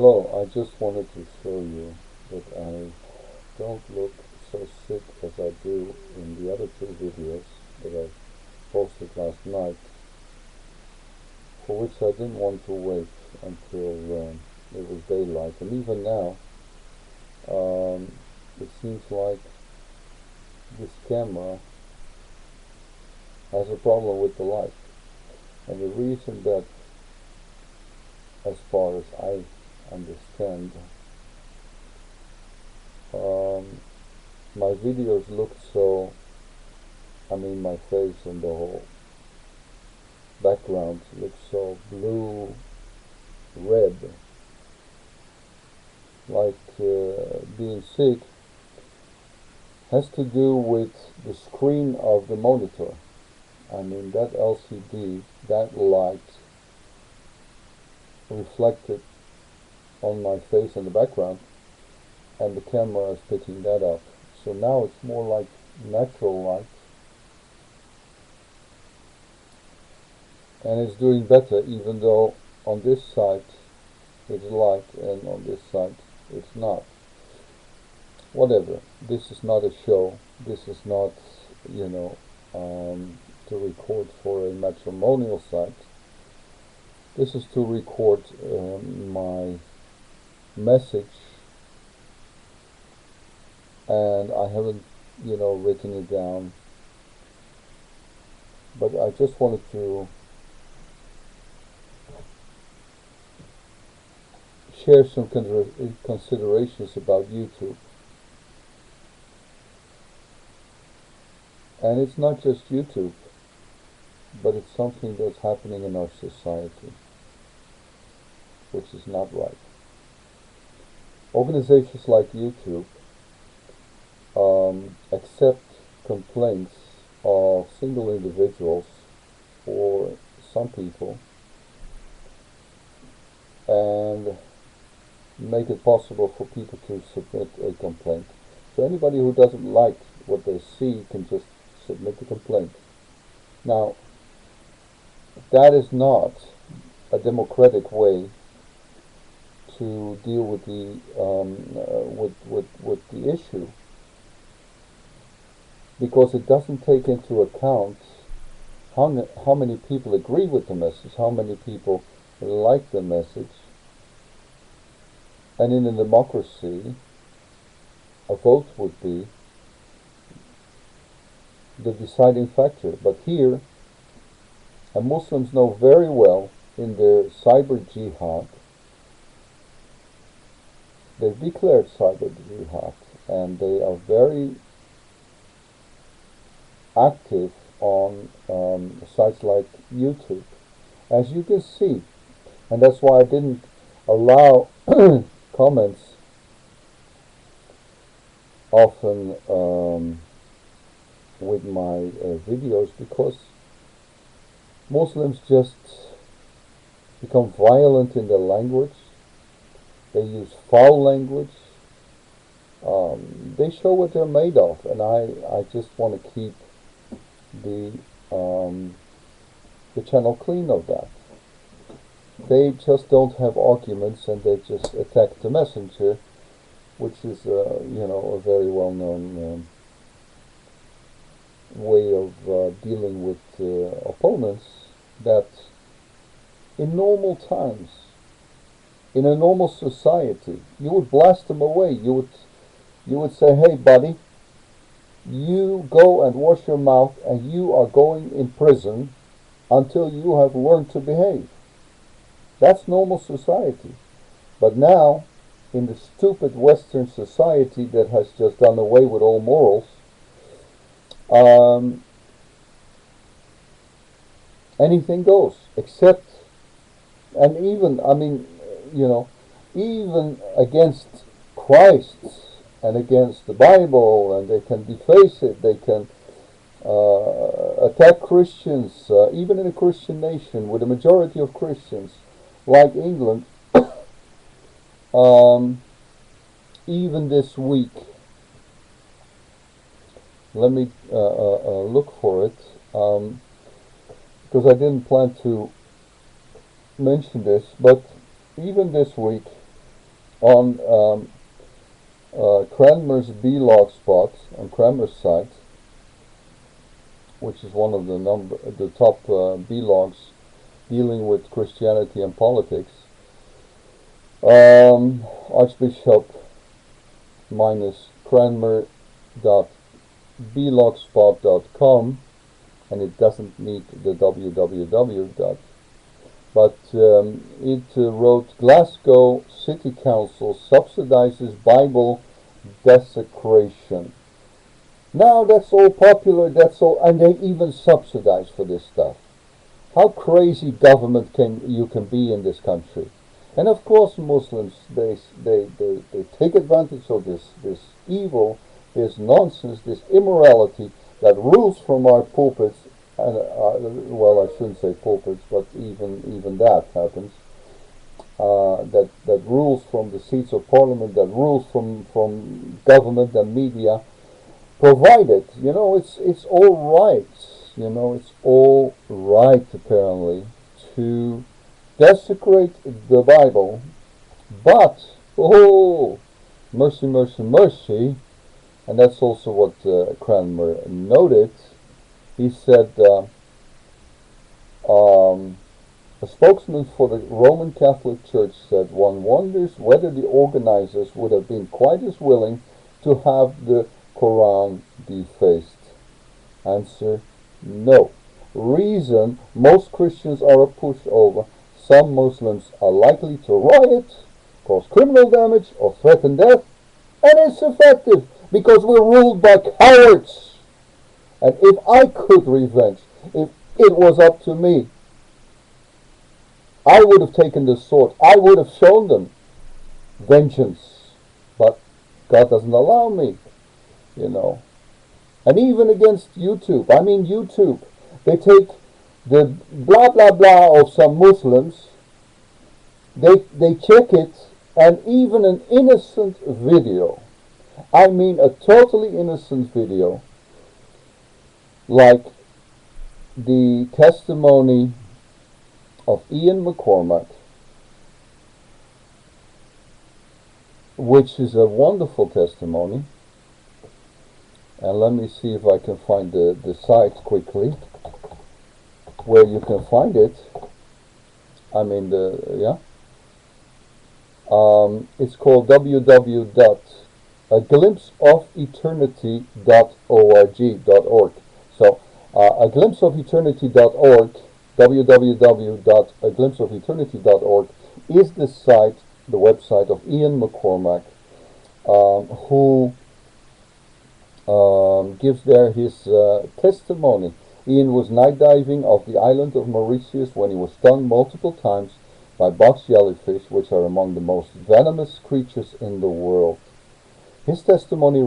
Hello, I just wanted to show you that I don't look so sick as I do in the other two videos that I posted last night, for which I didn't want to wait until it was daylight. And even now, it seems like this camera has a problem with the light. And the reason that, as far as I understand, my videos look so, my face and the whole background looks so blue, red, like being sick, has to do with the screen of the monitor. That LCD, that light reflected on my face and the background, and the camera is picking that up. So now it's more like natural light, and it's doing better, even though on this side it's light and on this side it's not. Whatever, this is not a show, this is not, to record for a matrimonial site. This is to record my message, and I haven't, written it down, but I just wanted to share some considerations about YouTube. And it's not just YouTube, but it's something that's happening in our society, which is not right. Organizations like YouTube accept complaints of single individuals or some people and make it possible for people to submit a complaint. So anybody who doesn't like what they see can just submit the complaint. Now, that is not a democratic way to deal with the with the issue, because it doesn't take into account how many people agree with the message, how many people like the message. And in a democracy, a vote would be the deciding factor. But here, and Muslims know very well in their cyber-jihad, they've declared cyber-jihad, and they are very active on sites like YouTube, as you can see. And that's why I didn't allow comments often with my videos, because Muslims just become violent in their language. They use foul language. They show what they're made of, and I just want to keep the channel clean of that. They just don't have arguments, and they just attack the messenger, which is a very well-known way of dealing with opponents. That in normal times, in a normal society, you would blast them away. You would say, "Hey, buddy, you go and wash your mouth, and you are going in prison until you have learned to behave." That's normal society. But now, in the stupid Western society that has just done away with all morals, anything goes, except, and even, even against Christ and against the Bible, and they can deface it, they can attack Christians, even in a Christian nation with a majority of Christians, like England. Even this week, let me look for it, because I didn't plan to mention this, but even this week, on Cranmer's blog spot, on Cranmer's site, which is one of the top blogs dealing with Christianity and politics. Archbishop minus Cranmer.blogspot.com, and it doesn't need the www. But it wrote, Glasgow City Council subsidizes Bible desecration. Now that's all popular, that's all, and they even subsidize for this stuff. How crazy government you can be in this country. And of course Muslims, they take advantage of this evil, this nonsense, this immorality that rules from our pulpits. And, well, I shouldn't say pulpits, but even that happens. That rules from the seats of parliament, that rules from government and media, provided, it's all right, it's all right apparently to desecrate the Bible, but mercy, mercy, mercy, and that's also what Cranmer noted. He said, a spokesman for the Roman Catholic Church said, one wonders whether the organizers would have been quite as willing to have the Quran defaced. Answer, no. Reason, most Christians are a pushover. Some Muslims are likely to riot, cause criminal damage, or threaten death, and it's effective because we're ruled by cowards. And if I could revenge, if it was up to me, I would have taken the sword. I would have shown them vengeance. But God doesn't allow me, And even against YouTube. I mean YouTube. They take the blah blah blah of some Muslims. They check it, and even an innocent video. I mean a totally innocent video. Like the testimony of Ian McCormack, which is a wonderful testimony. And let me see if I can find the site quickly where you can find it. I mean it's called www.aglimpseofeternity.org. So aglimpseofeternity.org, www.aglimpseofeternity.org is the site, the website of Ian McCormack, who gives there his testimony. Ian was night diving off the island of Mauritius when he was stung multiple times by box jellyfish, which are among the most venomous creatures in the world. His testimony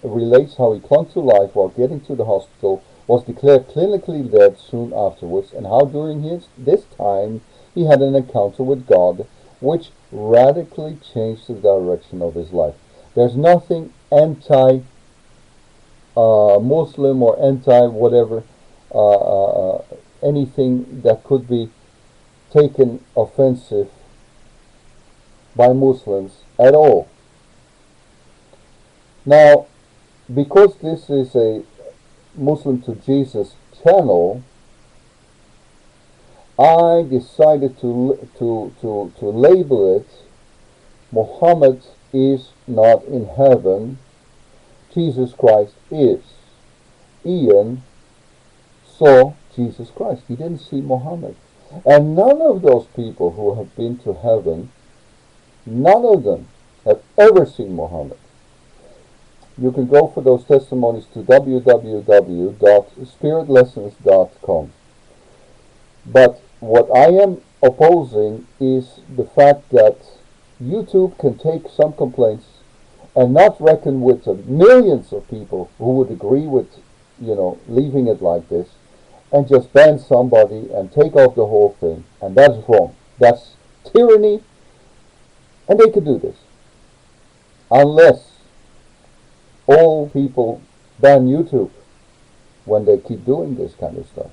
relates how he clung to life while getting to the hospital, was declared clinically dead soon afterwards, and how during this time he had an encounter with God which radically changed the direction of his life. There's nothing anti-Muslim or anti-whatever, anything that could be taken offensive by Muslims at all. Now, because this is a Muslim to Jesus channel, I decided to label it, Muhammad is not in heaven, Jesus Christ is. Ian saw Jesus Christ. He didn't see Muhammad. And none of those people who have been to heaven, none of them have ever seen Muhammad. You can go for those testimonies to www.spiritlessons.com. But what I am opposing is the fact that YouTube can take some complaints and not reckon with the millions of people who would agree with, leaving it like this, and just ban somebody and take off the whole thing. And that's wrong. That's tyranny. And they could do this. Unless all people ban YouTube when they keep doing this kind of stuff.